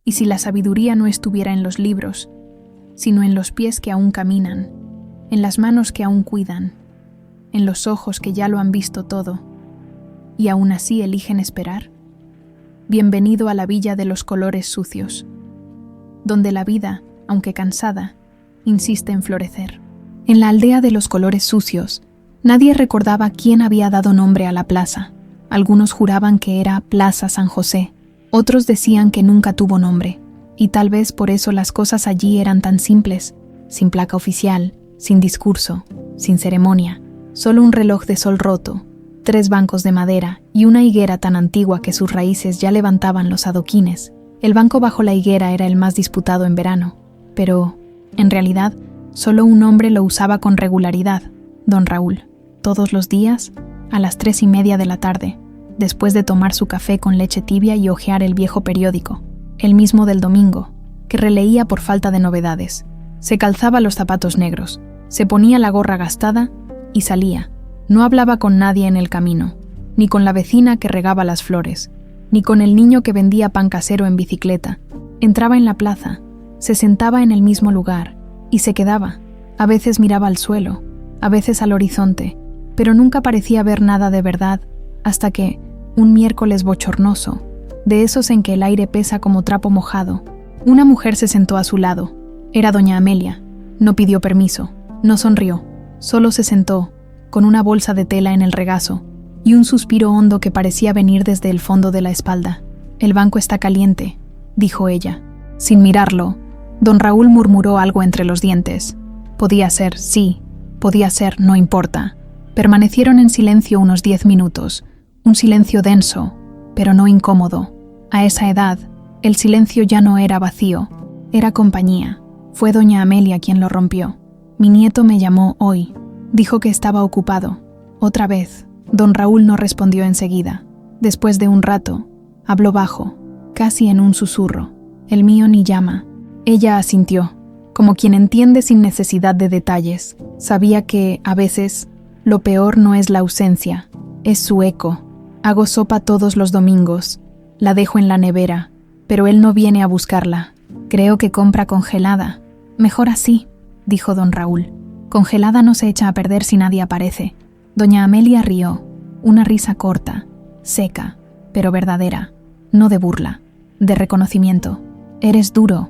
y si la sabiduría no estuviera en los libros, sino en los pies que aún caminan, en las manos que aún cuidan, en los ojos que ya lo han visto todo, y aún así eligen esperar? Bienvenido a la villa de los colores sucios, donde la vida, aunque cansada, insiste en florecer. En la aldea de los colores sucios, nadie recordaba quién había dado nombre a la plaza. Algunos juraban que era Plaza San José, otros decían que nunca tuvo nombre, y tal vez por eso las cosas allí eran tan simples, sin placa oficial, sin discurso, sin ceremonia, solo un reloj de sol roto, 3 bancos de madera y una higuera tan antigua que sus raíces ya levantaban los adoquines. El banco bajo la higuera era el más disputado en verano, pero, en realidad, solo un hombre lo usaba con regularidad, don Raúl, todos los días, a las 3:30 de la tarde, después de tomar su café con leche tibia y hojear el viejo periódico, el mismo del domingo, que releía por falta de novedades. Se calzaba los zapatos negros, se ponía la gorra gastada y salía. No hablaba con nadie en el camino, ni con la vecina que regaba las flores, ni con el niño que vendía pan casero en bicicleta. Entraba en la plaza, se sentaba en el mismo lugar y se quedaba. A veces miraba al suelo, a veces al horizonte, pero nunca parecía ver nada de verdad, hasta que, un miércoles bochornoso, de esos en que el aire pesa como trapo mojado, una mujer se sentó a su lado. Era doña Amelia. No pidió permiso, no sonrió, solo se sentó, con una bolsa de tela en el regazo y un suspiro hondo que parecía venir desde el fondo de la espalda. «El banco está caliente», dijo ella. Sin mirarlo, don Raúl murmuró algo entre los dientes. Podía ser, sí, podía ser, no importa. Permanecieron en silencio unos 10 minutos, un silencio denso, pero no incómodo. A esa edad, el silencio ya no era vacío, era compañía. Fue doña Amelia quien lo rompió. «Mi nieto me llamó hoy. Dijo que estaba ocupado». Otra vez, don Raúl no respondió enseguida. Después de un rato, habló bajo, casi en un susurro. «El mío ni llama». Ella asintió, como quien entiende sin necesidad de detalles. Sabía que, a veces, lo peor no es la ausencia, es su eco. «Hago sopa todos los domingos. La dejo en la nevera, pero él no viene a buscarla. Creo que compra congelada». «Mejor así», dijo don Raúl. «Congelada no se echa a perder si nadie aparece». Doña Amelia rió, una risa corta, seca, pero verdadera, no de burla, de reconocimiento. «Eres duro».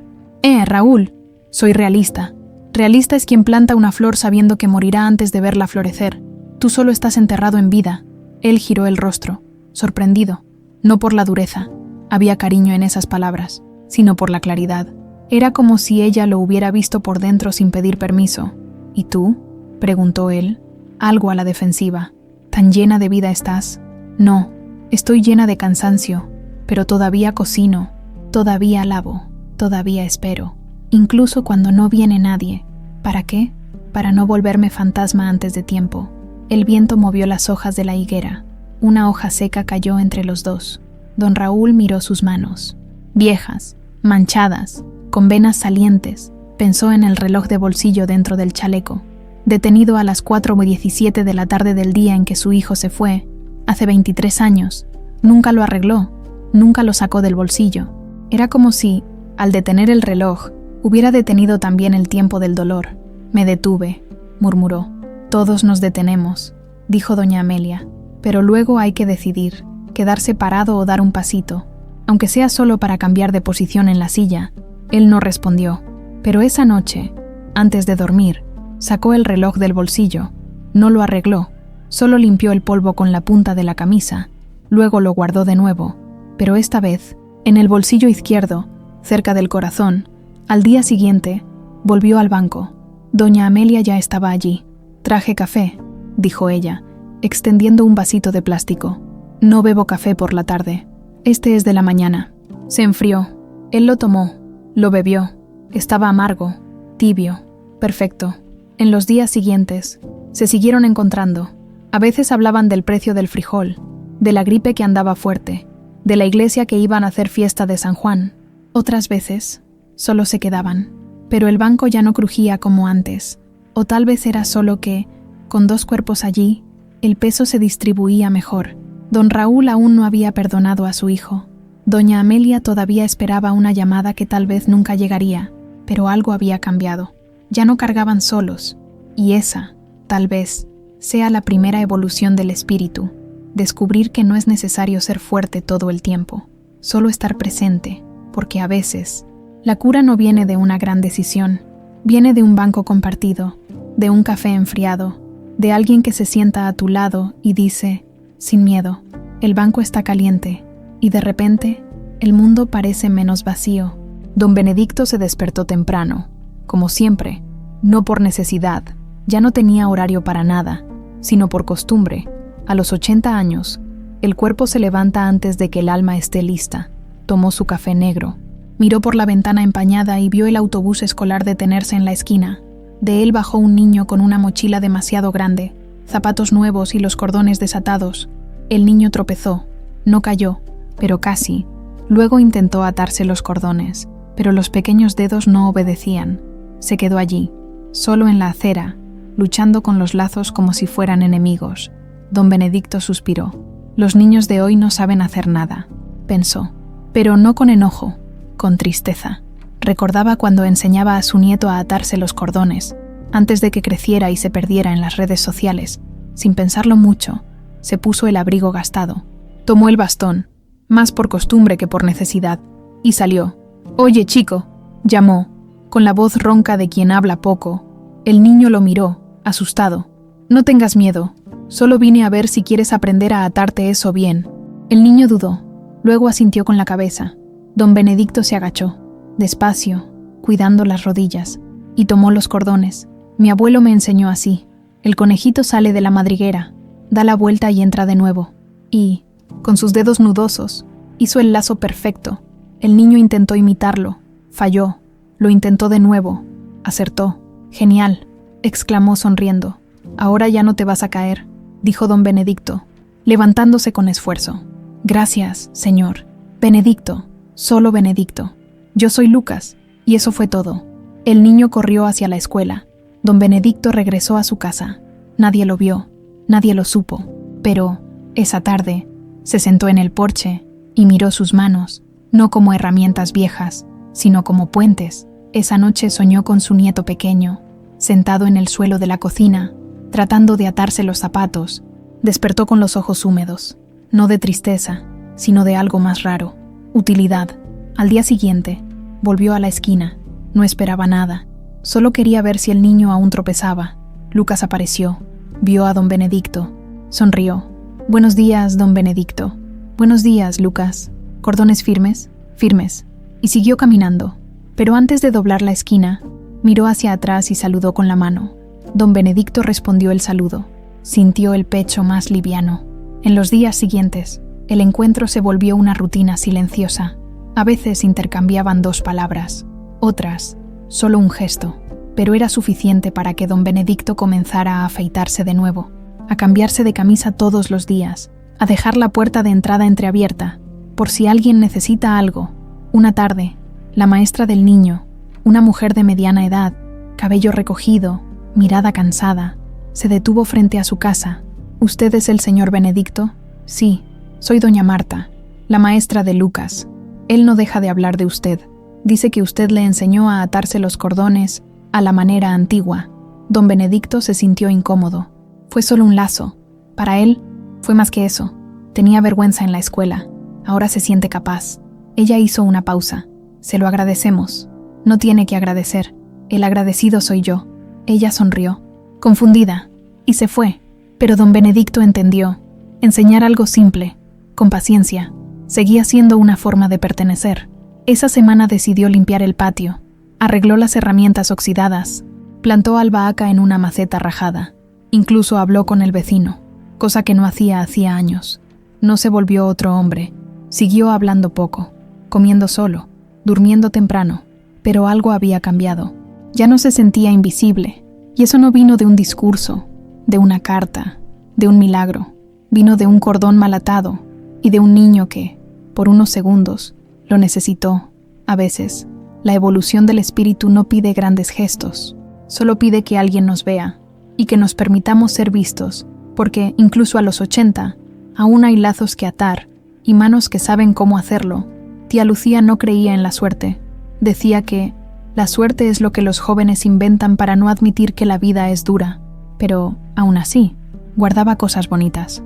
Raúl, soy realista. Realista es quien planta una flor sabiendo que morirá antes de verla florecer. Tú solo estás enterrado en vida». Él giró el rostro, sorprendido, no por la dureza, había cariño en esas palabras, sino por la claridad. Era como si ella lo hubiera visto por dentro sin pedir permiso. «¿Y tú?», preguntó él, algo a la defensiva. «¿Tan llena de vida estás?» «No, estoy llena de cansancio, pero todavía cocino, todavía lavo, todavía espero, incluso cuando no viene nadie. ¿Para qué? Para no volverme fantasma antes de tiempo». El viento movió las hojas de la higuera. Una hoja seca cayó entre los dos. Don Raúl miró sus manos, viejas, manchadas, con venas salientes. Pensó en el reloj de bolsillo dentro del chaleco, detenido a las 4:17 de la tarde del día en que su hijo se fue, hace 23 años. Nunca lo arregló, nunca lo sacó del bolsillo. Era como si, al detener el reloj, hubiera detenido también el tiempo del dolor. «Me detuve», murmuró. «Todos nos detenemos», dijo doña Amelia, «pero luego hay que decidir, quedarse parado o dar un pasito, aunque sea solo para cambiar de posición en la silla». Él no respondió, pero esa noche, antes de dormir, sacó el reloj del bolsillo. No lo arregló, solo limpió el polvo con la punta de la camisa, luego lo guardó de nuevo, pero esta vez, en el bolsillo izquierdo, cerca del corazón. Al día siguiente, volvió al banco. Doña Amelia ya estaba allí. «Traje café», dijo ella, extendiendo un vasito de plástico. «No bebo café por la tarde. Este es de la mañana». Se enfrió. Él lo tomó, lo bebió. Estaba amargo, tibio, perfecto. En los días siguientes, se siguieron encontrando. A veces hablaban del precio del frijol, de la gripe que andaba fuerte, de la iglesia que iban a hacer fiesta de San Juan. Otras veces, solo se quedaban. Pero el banco ya no crujía como antes, o tal vez era solo que, con 2 cuerpos allí, el peso se distribuía mejor. Don Raúl aún no había perdonado a su hijo. Doña Amelia todavía esperaba una llamada que tal vez nunca llegaría, pero algo había cambiado. Ya no cargaban solos, y esa, tal vez, sea la primera evolución del espíritu, descubrir que no es necesario ser fuerte todo el tiempo, solo estar presente, porque a veces, la cura no viene de una gran decisión, viene de un banco compartido, de un café enfriado, de alguien que se sienta a tu lado y dice, sin miedo, el banco está caliente, y de repente, el mundo parece menos vacío. Don Benedicto se despertó temprano, como siempre, no por necesidad, ya no tenía horario para nada, sino por costumbre. A los 80 años, el cuerpo se levanta antes de que el alma esté lista. Tomó su café negro, miró por la ventana empañada y vio el autobús escolar detenerse en la esquina. De él bajó un niño con una mochila demasiado grande, zapatos nuevos y los cordones desatados. El niño tropezó, no cayó, pero casi. Luego intentó atarse los cordones, pero los pequeños dedos no obedecían. Se quedó allí, solo en la acera, luchando con los lazos como si fueran enemigos. Don Benedicto suspiró. Los niños de hoy no saben hacer nada, pensó, pero no con enojo, con tristeza. Recordaba cuando enseñaba a su nieto a atarse los cordones, antes de que creciera y se perdiera en las redes sociales. Sin pensarlo mucho, se puso el abrigo gastado, tomó el bastón, más por costumbre que por necesidad, y salió. «Oye, chico», llamó, con la voz ronca de quien habla poco. El niño lo miró, asustado. «No tengas miedo, solo vine a ver si quieres aprender a atarte eso bien». El niño dudó, luego asintió con la cabeza. Don Benedicto se agachó, despacio, cuidando las rodillas, y tomó los cordones. «Mi abuelo me enseñó así. El conejito sale de la madriguera, da la vuelta y entra de nuevo». Y, con sus dedos nudosos, hizo el lazo perfecto. El niño intentó imitarlo, falló, lo intentó de nuevo, acertó. «Genial», exclamó sonriendo. «Ahora ya no te vas a caer», dijo don Benedicto, levantándose con esfuerzo. «Gracias, señor. Benedicto, solo Benedicto. Yo soy Lucas», y eso fue todo. El niño corrió hacia la escuela. Don Benedicto regresó a su casa. Nadie lo vio, nadie lo supo, pero, esa tarde, se sentó en el porche y miró sus manos, no como herramientas viejas, sino como puentes. Esa noche soñó con su nieto pequeño, sentado en el suelo de la cocina, tratando de atarse los zapatos. Despertó con los ojos húmedos, no de tristeza, sino de algo más raro, utilidad. Al día siguiente, volvió a la esquina. No esperaba nada, solo quería ver si el niño aún tropezaba. Lucas apareció, vio a don Benedicto, sonrió. «Buenos días, don Benedicto». «Buenos días, Lucas». «¿Cordones firmes?» «Firmes». Y siguió caminando, pero antes de doblar la esquina, miró hacia atrás y saludó con la mano. Don Benedicto respondió el saludo. Sintió el pecho más liviano. En los días siguientes, el encuentro se volvió una rutina silenciosa. A veces intercambiaban 2 palabras, otras, solo un gesto, pero era suficiente para que don Benedicto comenzara a afeitarse de nuevo, a cambiarse de camisa todos los días, a dejar la puerta de entrada entreabierta, por si alguien necesita algo. Una tarde, la maestra del niño, una mujer de mediana edad, cabello recogido, mirada cansada, se detuvo frente a su casa. «¿Usted es el señor Benedicto?» «Sí, soy doña Marta, la maestra de Lucas. Él no deja de hablar de usted. Dice que usted le enseñó a atarse los cordones a la manera antigua». Don Benedicto se sintió incómodo. Fue solo un lazo. Para él, fue más que eso. Tenía vergüenza en la escuela. Ahora se siente capaz. Ella hizo una pausa. «Se lo agradecemos». «No tiene que agradecer. El agradecido soy yo». Ella sonrió, confundida, y se fue. Pero don Benedicto entendió. Enseñar algo simple, con paciencia, seguía siendo una forma de pertenecer. Esa semana decidió limpiar el patio. Arregló las herramientas oxidadas. Plantó albahaca en una maceta rajada. Incluso habló con el vecino, cosa que no hacía años. No se volvió otro hombre. Siguió hablando poco, comiendo solo, durmiendo temprano, pero algo había cambiado. Ya no se sentía invisible, y eso no vino de un discurso, de una carta, de un milagro. Vino de un cordón mal atado y de un niño que, por unos segundos, lo necesitó. A veces, la evolución del espíritu no pide grandes gestos, solo pide que alguien nos vea y que nos permitamos ser vistos, porque incluso a los 80, aún hay lazos que atar y manos que saben cómo hacerlo. Tía Lucía no creía en la suerte. Decía que la suerte es lo que los jóvenes inventan para no admitir que la vida es dura, pero, aún así, guardaba cosas bonitas.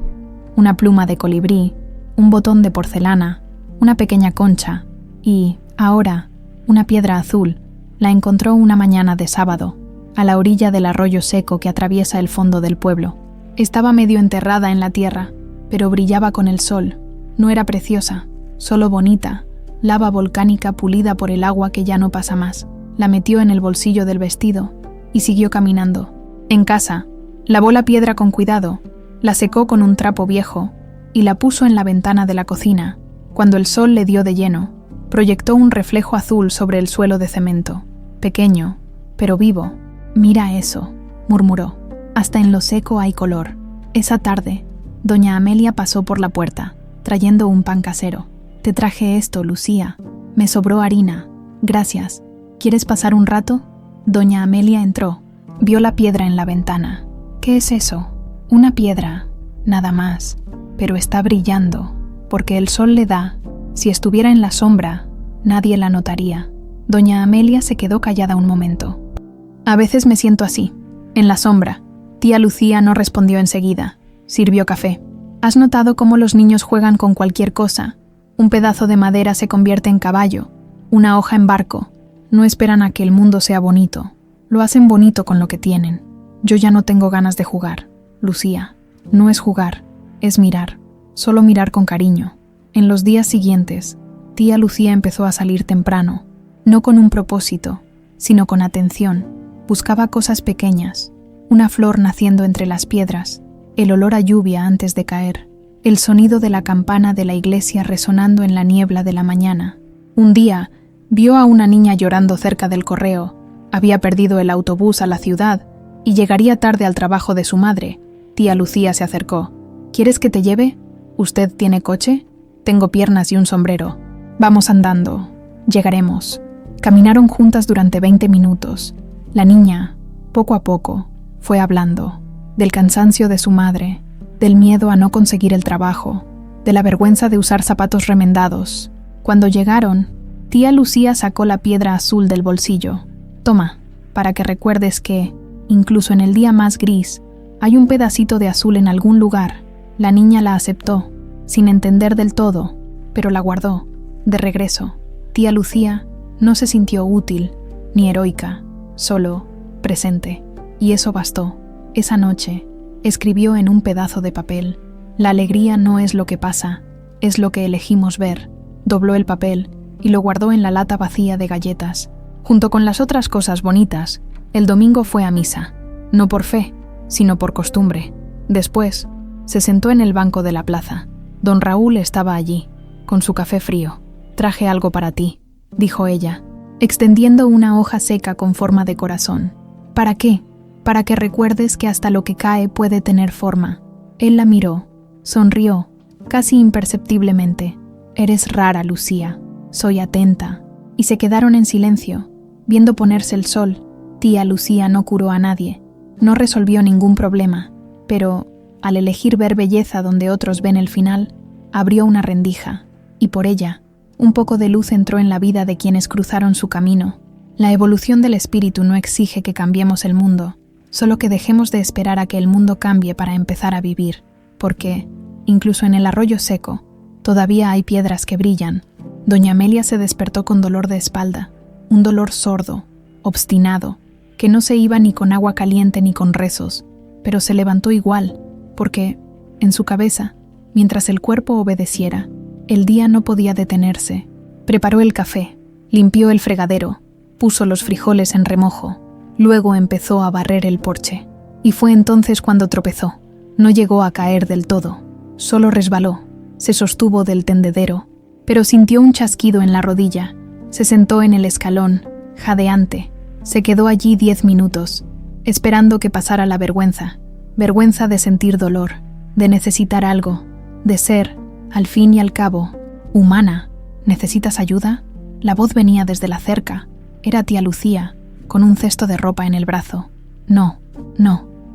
Una pluma de colibrí, un botón de porcelana, una pequeña concha y, ahora, una piedra azul. La encontró una mañana de sábado, a la orilla del arroyo seco que atraviesa el fondo del pueblo. Estaba medio enterrada en la tierra, pero brillaba con el sol. No era preciosa, solo bonita, lava volcánica pulida por el agua que ya no pasa más. La metió en el bolsillo del vestido y siguió caminando. En casa, lavó la piedra con cuidado, la secó con un trapo viejo y la puso en la ventana de la cocina. Cuando el sol le dio de lleno, proyectó un reflejo azul sobre el suelo de cemento. Pequeño, pero vivo. «Mira eso», murmuró. «Hasta en lo seco hay color». Esa tarde, doña Amelia pasó por la puerta, trayendo un pan casero. «Te traje esto, Lucía. Me sobró harina. Gracias. ¿Quieres pasar un rato?» Doña Amelia entró. Vio la piedra en la ventana. «¿Qué es eso?» «Una piedra, nada más. Pero está brillando, porque el sol le da. Si estuviera en la sombra, nadie la notaría». Doña Amelia se quedó callada un momento. «A veces me siento así, en la sombra». Tía Lucía no respondió enseguida. Sirvió café. «¿Has notado cómo los niños juegan con cualquier cosa? Un pedazo de madera se convierte en caballo, una hoja en barco. No esperan a que el mundo sea bonito. Lo hacen bonito con lo que tienen. Yo ya no tengo ganas de jugar, Lucía. No es jugar, es mirar. Solo mirar con cariño». En los días siguientes, tía Lucía empezó a salir temprano, no con un propósito, sino con atención. Buscaba cosas pequeñas, una flor naciendo entre las piedras, el olor a lluvia antes de caer, el sonido de la campana de la iglesia resonando en la niebla de la mañana. Un día, vio a una niña llorando cerca del correo. Había perdido el autobús a la ciudad y llegaría tarde al trabajo de su madre. Tía Lucía se acercó. «¿Quieres que te lleve? ¿Usted tiene coche? Tengo piernas y un sombrero. Vamos andando. Llegaremos». Caminaron juntas durante 20 minutos. La niña, poco a poco, fue hablando del cansancio de su madre, del miedo a no conseguir el trabajo, de la vergüenza de usar zapatos remendados. Cuando llegaron, tía Lucía sacó la piedra azul del bolsillo. «Toma, para que recuerdes que, incluso en el día más gris, hay un pedacito de azul en algún lugar». La niña la aceptó, sin entender del todo, pero la guardó. De regreso, tía Lucía no se sintió útil ni heroica, solo presente. Y eso bastó. Esa noche, escribió en un pedazo de papel: «La alegría no es lo que pasa, es lo que elegimos ver». Dobló el papel y lo guardó en la lata vacía de galletas. Junto con las otras cosas bonitas, el domingo fue a misa, no por fe, sino por costumbre. Después, se sentó en el banco de la plaza. Don Raúl estaba allí, con su café frío. «Traje algo para ti», dijo ella, extendiendo una hoja seca con forma de corazón. «¿Para qué?» «Para que recuerdes que hasta lo que cae puede tener forma». Él la miró, sonrió, casi imperceptiblemente. «Eres rara, Lucía. Soy atenta». Y se quedaron en silencio, viendo ponerse el sol. Tía Lucía no curó a nadie, no resolvió ningún problema, pero, al elegir ver belleza donde otros ven el final, abrió una rendija, y por ella, un poco de luz entró en la vida de quienes cruzaron su camino. La evolución del espíritu no exige que cambiemos el mundo, solo que dejemos de esperar a que el mundo cambie para empezar a vivir, porque, incluso en el arroyo seco, todavía hay piedras que brillan. Doña Amelia se despertó con dolor de espalda, un dolor sordo, obstinado, que no se iba ni con agua caliente ni con rezos, pero se levantó igual, porque, en su cabeza, mientras el cuerpo obedeciera, el día no podía detenerse. Preparó el café, limpió el fregadero, puso los frijoles en remojo, luego empezó a barrer el porche. Y fue entonces cuando tropezó. No llegó a caer del todo, solo resbaló, se sostuvo del tendedero, pero sintió un chasquido en la rodilla. Se sentó en el escalón, jadeante. Se quedó allí 10 minutos, esperando que pasara la vergüenza de sentir dolor, de necesitar algo, de ser, al fin y al cabo, humana. ¿Necesitas ayuda? La voz venía desde la cerca. Era tía Lucía, con un cesto de ropa en el brazo. No,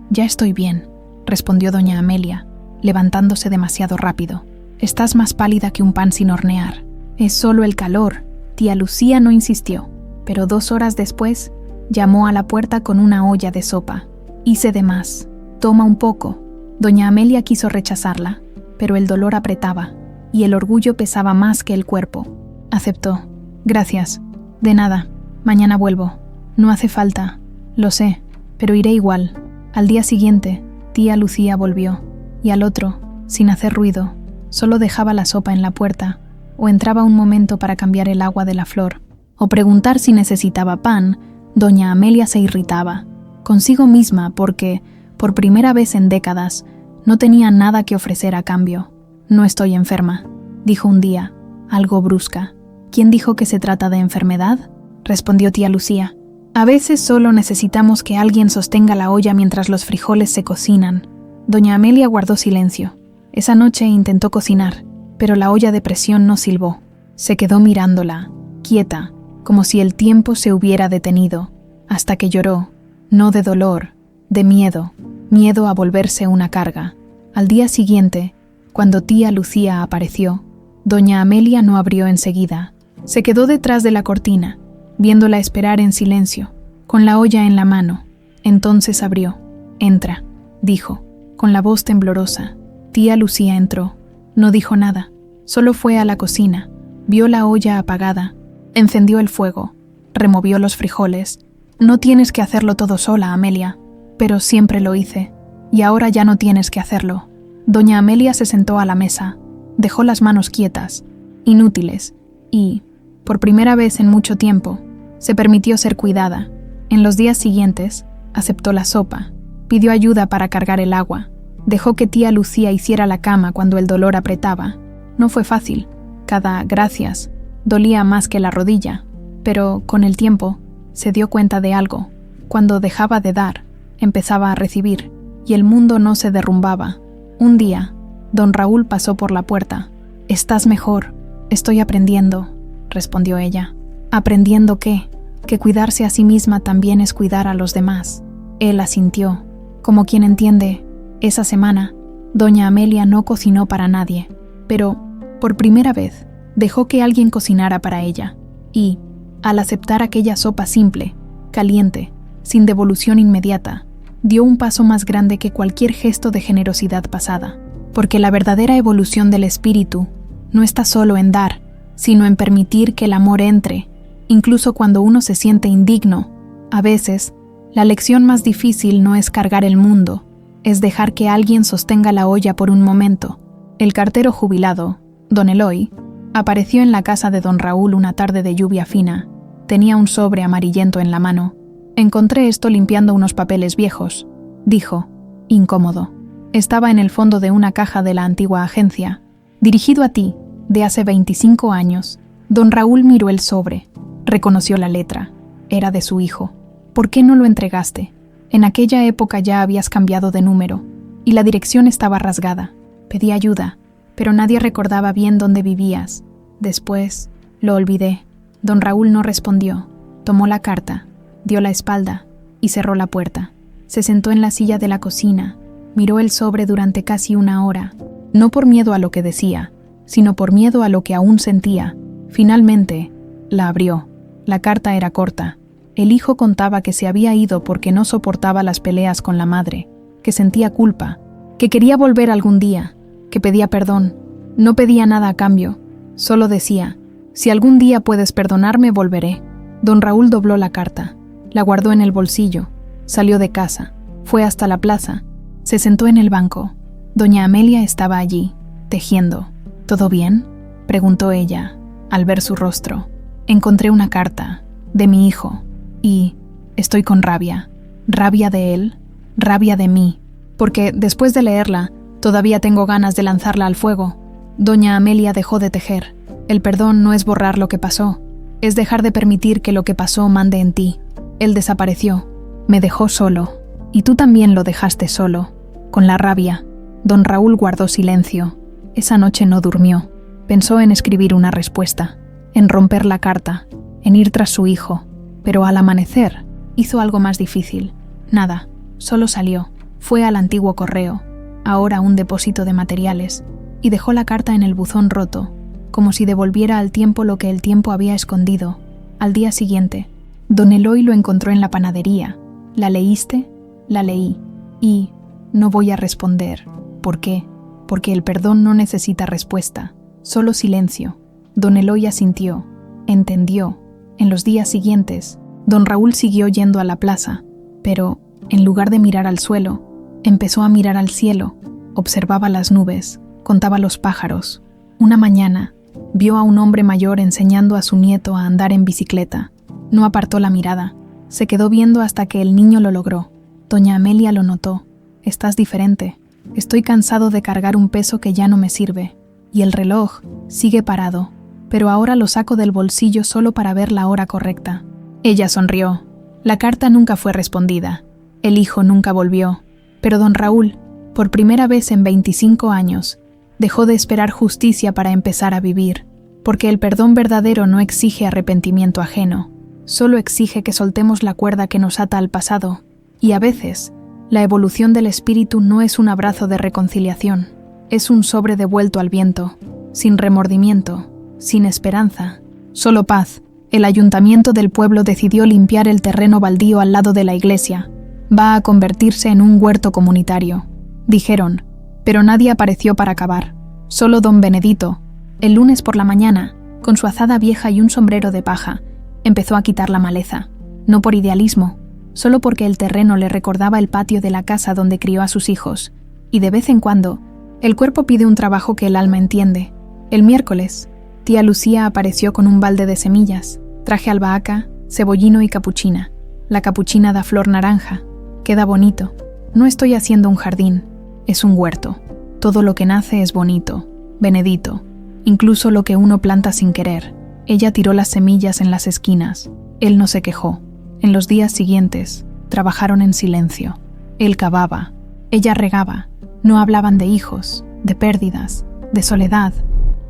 ya estoy bien, respondió doña Amelia, levantándose demasiado rápido. Estás más pálida que un pan sin hornear. Es solo el calor. Tía Lucía no insistió, pero 2 horas después llamó a la puerta con una olla de sopa. Hice de más. Toma un poco. Doña Amelia quiso rechazarla, pero el dolor apretaba y el orgullo pesaba más que el cuerpo. Aceptó. Gracias. De nada. Mañana vuelvo. No hace falta. Lo sé, pero iré igual. Al día siguiente, tía Lucía volvió, y al otro, sin hacer ruido, solo dejaba la sopa en la puerta, o entraba un momento para cambiar el agua de la flor, o preguntar si necesitaba pan. Doña Amelia se irritaba, consigo misma porque, por primera vez en décadas, no tenía nada que ofrecer a cambio. No estoy enferma, dijo un día, algo brusca. ¿Quién dijo que se trata de enfermedad?, respondió tía Lucía. A veces solo necesitamos que alguien sostenga la olla mientras los frijoles se cocinan. Doña Amelia guardó silencio. Esa noche intentó cocinar, pero la olla de presión no silbó. Se quedó mirándola, quieta, como si el tiempo se hubiera detenido, hasta que lloró, no de dolor, de miedo, miedo a volverse una carga. Al día siguiente, cuando tía Lucía apareció, doña Amelia no abrió enseguida. Se quedó detrás de la cortina, viéndola esperar en silencio, con la olla en la mano. Entonces abrió. «Entra», dijo, con la voz temblorosa. Tía Lucía entró. No dijo nada, solo fue a la cocina, vio la olla apagada, encendió el fuego, removió los frijoles. «No tienes que hacerlo todo sola, Amelia». «Pero siempre lo hice, y ahora ya no tienes que hacerlo». Doña Amelia se sentó a la mesa, dejó las manos quietas, inútiles, y, por primera vez en mucho tiempo, se permitió ser cuidada. En los días siguientes, aceptó la sopa, pidió ayuda para cargar el agua, dejó que tía Lucía hiciera la cama cuando el dolor apretaba. No fue fácil. Cada «gracias» dolía más que la rodilla, pero con el tiempo se dio cuenta de algo. Cuando dejaba de dar, empezaba a recibir, y el mundo no se derrumbaba. Un día, don Raúl pasó por la puerta. «¿Estás mejor?» «Estoy aprendiendo», respondió ella. «¿Aprendiendo qué?» «Que cuidarse a sí misma también es cuidar a los demás». Él asintió, como quien entiende. Esa semana, doña Amelia no cocinó para nadie, pero, por primera vez, dejó que alguien cocinara para ella, y, al aceptar aquella sopa simple, caliente, sin devolución inmediata, dio un paso más grande que cualquier gesto de generosidad pasada, porque la verdadera evolución del espíritu no está solo en dar, sino en permitir que el amor entre, incluso cuando uno se siente indigno. A veces, la lección más difícil no es cargar el mundo, es dejar que alguien sostenga la olla por un momento. El cartero jubilado, don Eloy, apareció en la casa de don Raúl una tarde de lluvia fina. Tenía un sobre amarillento en la mano. «Encontré esto limpiando unos papeles viejos», dijo, incómodo. Estaba en el fondo de una caja de la antigua agencia. «Dirigido a ti, de hace 25 años». Don Raúl miró el sobre. Reconoció la letra. Era de su hijo. «¿Por qué no lo entregaste? En aquella época ya habías cambiado de número, y la dirección estaba rasgada. Pedí ayuda, pero nadie recordaba bien dónde vivías. Después, lo olvidé». Don Raúl no respondió. Tomó la carta, dio la espalda y cerró la puerta. Se sentó en la silla de la cocina, miró el sobre durante casi 1 hora, no por miedo a lo que decía, sino por miedo a lo que aún sentía. Finalmente, la abrió. La carta era corta. El hijo contaba que se había ido porque no soportaba las peleas con la madre, que sentía culpa, que quería volver algún día, que pedía perdón. No pedía nada a cambio, solo decía: «Si algún día puedes perdonarme, volveré». Don Raúl dobló la carta, la guardó en el bolsillo, salió de casa, fue hasta la plaza, se sentó en el banco. Doña Amelia estaba allí, tejiendo. «¿Todo bien?», preguntó ella, al ver su rostro. «Encontré una carta, de mi hijo, y estoy con rabia. Rabia de él, rabia de mí, porque después de leerla, todavía tengo ganas de lanzarla al fuego». Doña Amelia dejó de tejer. El perdón no es borrar lo que pasó, es dejar de permitir que lo que pasó mande en ti. Él desapareció, me dejó solo, y tú también lo dejaste solo, con la rabia. Don Raúl guardó silencio. Esa noche no durmió. Pensó en escribir una respuesta, en romper la carta, en ir tras su hijo, pero al amanecer hizo algo más difícil. Nada, solo salió, fue al antiguo correo, ahora un depósito de materiales, y dejó la carta en el buzón roto. como si devolviera al tiempo lo que el tiempo había escondido. Al día siguiente, don Eloy lo encontró en la panadería. ¿La leíste? La leí. Y no voy a responder. ¿Por qué? Porque el perdón no necesita respuesta, solo silencio. Don Eloy asintió, entendió. En los días siguientes, don Raúl siguió yendo a la plaza, pero, en lugar de mirar al suelo, empezó a mirar al cielo, observaba las nubes, contaba los pájaros. Una mañana, vio a un hombre mayor enseñando a su nieto a andar en bicicleta. No apartó la mirada, se quedó viendo hasta que el niño lo logró. Doña Amelia lo notó. Estás diferente. Estoy cansado de cargar un peso que ya no me sirve. Y el reloj sigue parado, pero ahora lo saco del bolsillo solo para ver la hora correcta. Ella sonrió. La carta nunca fue respondida. El hijo nunca volvió. Pero don Raúl, por primera vez en 25 años, dejó de esperar justicia para empezar a vivir, porque el perdón verdadero no exige arrepentimiento ajeno, solo exige que soltemos la cuerda que nos ata al pasado, y a veces, la evolución del espíritu no es un abrazo de reconciliación, es un sobre devuelto al viento, sin remordimiento, sin esperanza, solo paz. El ayuntamiento del pueblo decidió limpiar el terreno baldío al lado de la iglesia. Va a convertirse en un huerto comunitario, dijeron, pero nadie apareció para acabar. Solo don Benedito, el lunes por la mañana, con su azada vieja y un sombrero de paja, empezó a quitar la maleza, no por idealismo, solo porque el terreno le recordaba el patio de la casa donde crió a sus hijos, y de vez en cuando, el cuerpo pide un trabajo que el alma entiende. El miércoles, tía Lucía apareció con un balde de semillas, traje albahaca, cebollino y capuchina. La capuchina da flor naranja, queda bonito. No estoy haciendo un jardín, es un huerto. Todo lo que nace es bonito, Benedito, incluso lo que uno planta sin querer. Ella tiró las semillas en las esquinas, él no se quejó. En los días siguientes, trabajaron en silencio. Él cavaba, ella regaba. No hablaban de hijos, de pérdidas, de soledad.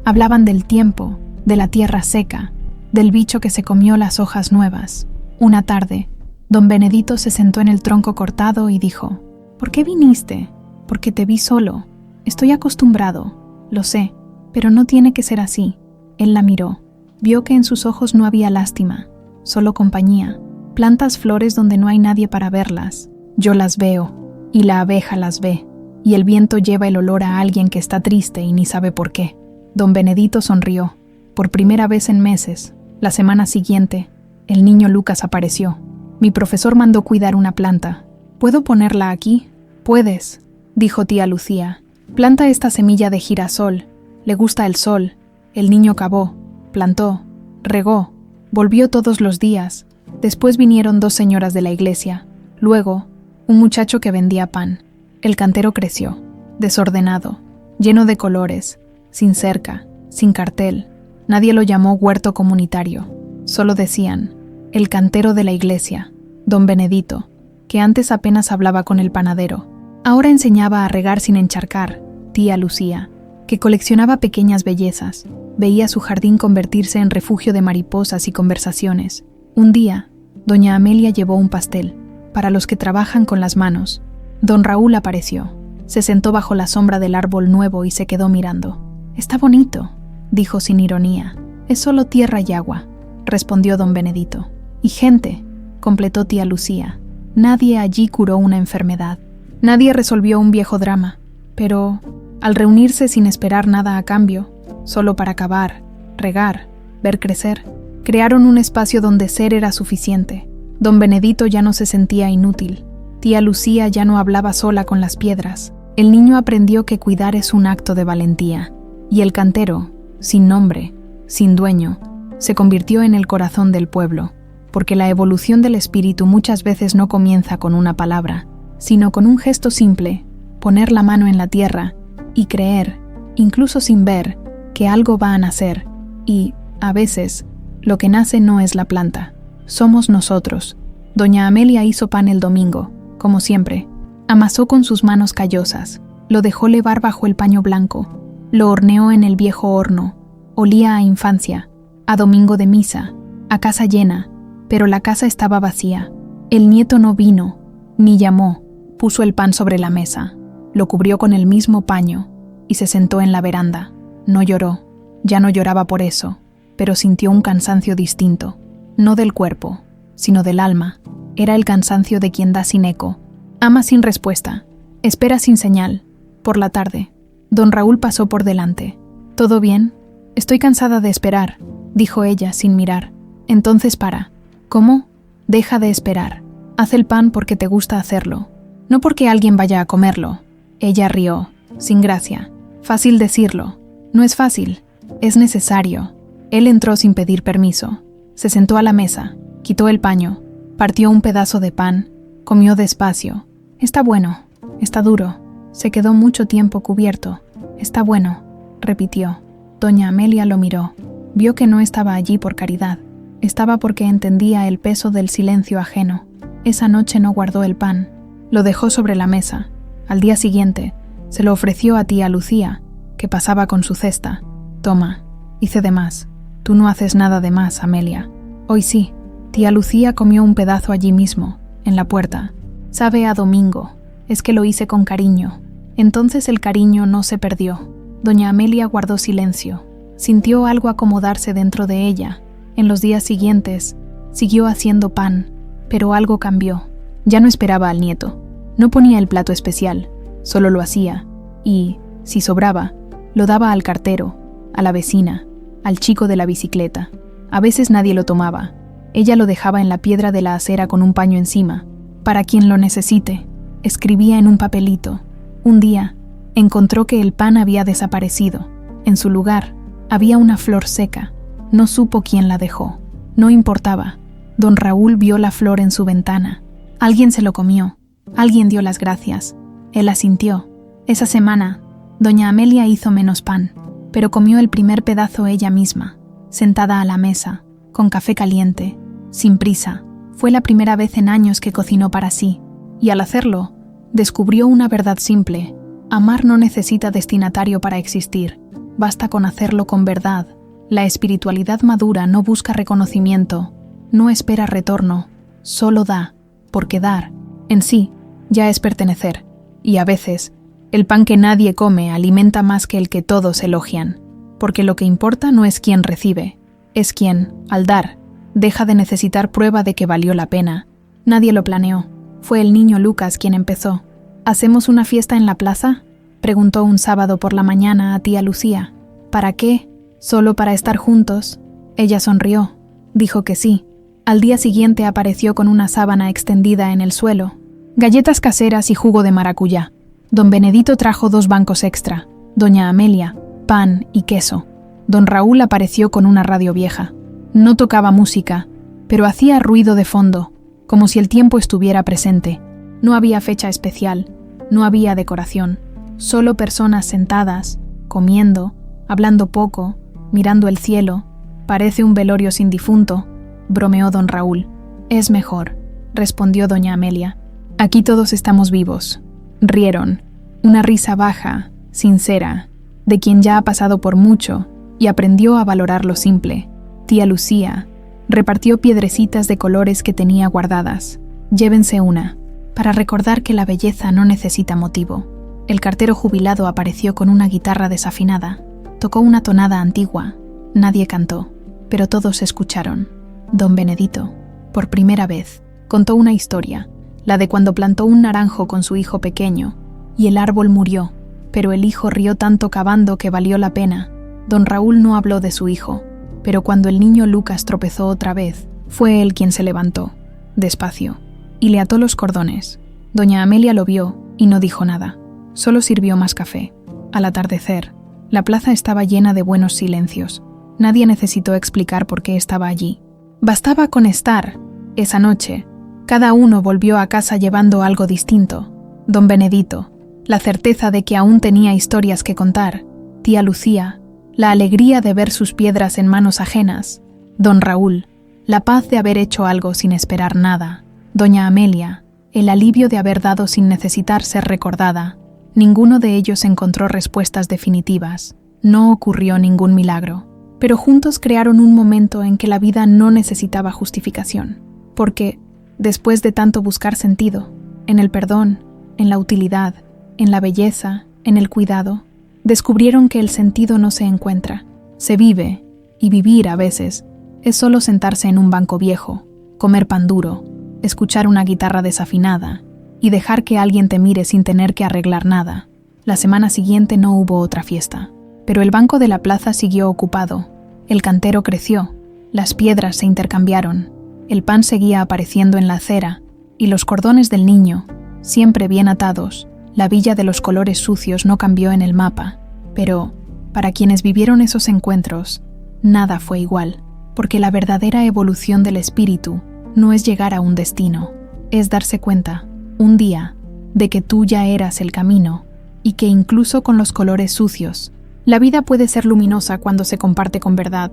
Hablaban del tiempo, de la tierra seca, del bicho que se comió las hojas nuevas. Una tarde, don Benedito se sentó en el tronco cortado y dijo: ¿Por qué viniste? Porque te vi solo. Estoy acostumbrado, lo sé, pero no tiene que ser así. Él la miró. Vio que en sus ojos no había lástima, solo compañía. Plantas flores donde no hay nadie para verlas. Yo las veo, y la abeja las ve, y el viento lleva el olor a alguien que está triste y ni sabe por qué. Don Benedito sonrió. Por primera vez en meses, la semana siguiente, el niño Lucas apareció. Mi profesor mandó cuidar una planta. ¿Puedo ponerla aquí? Puedes, dijo tía Lucía. Planta esta semilla de girasol. Le gusta el sol. El niño cavó, plantó, regó, volvió todos los días. Después vinieron 2 señoras de la iglesia. Luego, un muchacho que vendía pan. El cantero creció, desordenado, lleno de colores, sin cerca, sin cartel. Nadie lo llamó huerto comunitario. Solo decían, el cantero de la iglesia, don Benedito, que antes apenas hablaba con el panadero. Ahora enseñaba a regar sin encharcar, tía Lucía, que coleccionaba pequeñas bellezas. Veía su jardín convertirse en refugio de mariposas y conversaciones. Un día, doña Amelia llevó un pastel, para los que trabajan con las manos. Don Raúl apareció. Se sentó bajo la sombra del árbol nuevo y se quedó mirando. «Está bonito», dijo sin ironía. «Es solo tierra y agua», respondió don Benedito. «Y gente», completó tía Lucía. «Nadie allí curó una enfermedad. Nadie resolvió un viejo drama. Pero, al reunirse sin esperar nada a cambio, solo para cavar, regar, ver crecer, crearon un espacio donde ser era suficiente. Don Benedito ya no se sentía inútil. Tía Lucía ya no hablaba sola con las piedras. El niño aprendió que cuidar es un acto de valentía. Y el cantero, sin nombre, sin dueño, se convirtió en el corazón del pueblo, porque la evolución del espíritu muchas veces no comienza con una palabra, sino con un gesto simple, poner la mano en la tierra y creer, incluso sin ver, que algo va a nacer. Y, a veces, lo que nace no es la planta, somos nosotros. Doña Amelia hizo pan el domingo, como siempre. Amasó con sus manos callosas, lo dejó levar bajo el paño blanco, lo horneó en el viejo horno. Olía a infancia, a domingo de misa, a casa llena, pero la casa estaba vacía. El nieto no vino, ni llamó. Puso el pan sobre la mesa, lo cubrió con el mismo paño y se sentó en la veranda. No lloró, Ya no lloraba por eso, pero sintió un cansancio distinto, no del cuerpo, sino del alma. Era el cansancio de quien da sin eco, ama sin respuesta, espera sin señal. Por la tarde, don Raúl pasó por delante. ¿Todo bien? Estoy cansada de esperar, dijo ella sin mirar. Entonces para. ¿Cómo? Deja de esperar. Haz el pan porque te gusta hacerlo, no porque alguien vaya a comerlo. Ella rió, sin gracia. Fácil decirlo. No es fácil, es necesario. Él entró sin pedir permiso. Se sentó a la mesa, quitó el paño, partió un pedazo de pan, comió despacio. Está bueno, está duro. Se quedó mucho tiempo cubierto. Está bueno, repitió. Doña Amelia lo miró. Vio que no estaba allí por caridad. Estaba porque entendía el peso del silencio ajeno. Esa noche no guardó el pan. Lo dejó sobre la mesa. Al día siguiente, se lo ofreció a tía Lucía, que pasaba con su cesta. Toma, hice de más. Tú no haces nada de más, Amelia. Hoy sí. Tía Lucía comió un pedazo allí mismo, en la puerta. Sabe a domingo. Es que lo hice con cariño. Entonces el cariño no se perdió. Doña Amelia guardó silencio. Sintió algo acomodarse dentro de ella. En los días siguientes, siguió haciendo pan, pero algo cambió. Ya no esperaba al nieto. No ponía el plato especial, solo lo hacía, y, si sobraba, lo daba al cartero, a la vecina, al chico de la bicicleta. A veces nadie lo tomaba. Ella lo dejaba en la piedra de la acera con un paño encima. Para quien lo necesite, escribía en un papelito. Un día, encontró que el pan había desaparecido. En su lugar, había una flor seca. No supo quién la dejó. No importaba. Don Raúl vio la flor en su ventana. Alguien se lo comió. Alguien dio las gracias. Él asintió. Esa semana, doña Amelia hizo menos pan, pero comió el primer pedazo ella misma, sentada a la mesa, con café caliente, sin prisa. Fue la primera vez en años que cocinó para sí, y al hacerlo, descubrió una verdad simple. Amar no necesita destinatario para existir, basta con hacerlo con verdad. La espiritualidad madura no busca reconocimiento, no espera retorno, solo da, porque dar, en sí, ya es pertenecer. Y a veces, el pan que nadie come alimenta más que el que todos elogian, porque lo que importa no es quién recibe, es quien, al dar, deja de necesitar prueba de que valió la pena. Nadie lo planeó, fue el niño Lucas quien empezó. ¿Hacemos una fiesta en la plaza?, preguntó un sábado por la mañana a tía Lucía. ¿Para qué? ¿Solo para estar juntos? Ella sonrió, dijo que sí. Al día siguiente apareció con una sábana extendida en el suelo, galletas caseras y jugo de maracuyá. Don Benedito trajo 2 bancos extra, doña Amelia, pan y queso. Don Raúl apareció con una radio vieja. No tocaba música, pero hacía ruido de fondo, como si el tiempo estuviera presente. No había fecha especial, no había decoración, solo personas sentadas, comiendo, hablando poco, mirando el cielo. Parece un velorio sin difunto, bromeó don Raúl. Es mejor, respondió doña Amelia. Aquí todos estamos vivos. Rieron, una risa baja, sincera, de quien ya ha pasado por mucho y aprendió a valorar lo simple. Tía Lucía repartió piedrecitas de colores que tenía guardadas. Llévense una, para recordar que la belleza no necesita motivo. El cartero jubilado apareció con una guitarra desafinada. Tocó una tonada antigua. Nadie cantó, pero todos escucharon. Don Benedito, por primera vez, contó una historia, la de cuando plantó un naranjo con su hijo pequeño, y el árbol murió, pero el hijo rió tanto cavando que valió la pena. Don Raúl no habló de su hijo, pero cuando el niño Lucas tropezó otra vez, fue él quien se levantó, despacio, y le ató los cordones. Doña Amelia lo vio y no dijo nada, solo sirvió más café. Al atardecer, la plaza estaba llena de buenos silencios. Nadie necesitó explicar por qué estaba allí. Bastaba con estar. Esa noche, cada uno volvió a casa llevando algo distinto. Don Benedito, la certeza de que aún tenía historias que contar. Tía Lucía, la alegría de ver sus piedras en manos ajenas. Don Raúl, la paz de haber hecho algo sin esperar nada. Doña Amelia, el alivio de haber dado sin necesitar ser recordada. Ninguno de ellos encontró respuestas definitivas. No ocurrió ningún milagro. Pero juntos crearon un momento en que la vida no necesitaba justificación. Porque, después de tanto buscar sentido, en el perdón, en la utilidad, en la belleza, en el cuidado, descubrieron que el sentido no se encuentra, Se vive, y vivir a veces, es solo sentarse en un banco viejo, comer pan duro, escuchar una guitarra desafinada y dejar que alguien te mire sin tener que arreglar nada. La semana siguiente no hubo otra fiesta, pero el banco de la plaza siguió ocupado, el cantero creció, las piedras se intercambiaron, el pan seguía apareciendo en la acera y los cordones del niño, siempre bien atados, la villa de los colores sucios no cambió en el mapa, pero, para quienes vivieron esos encuentros, nada fue igual, porque la verdadera evolución del espíritu no es llegar a un destino, es darse cuenta, un día, de que tú ya eras el camino y que incluso con los colores sucios, la vida puede ser luminosa cuando se comparte con verdad.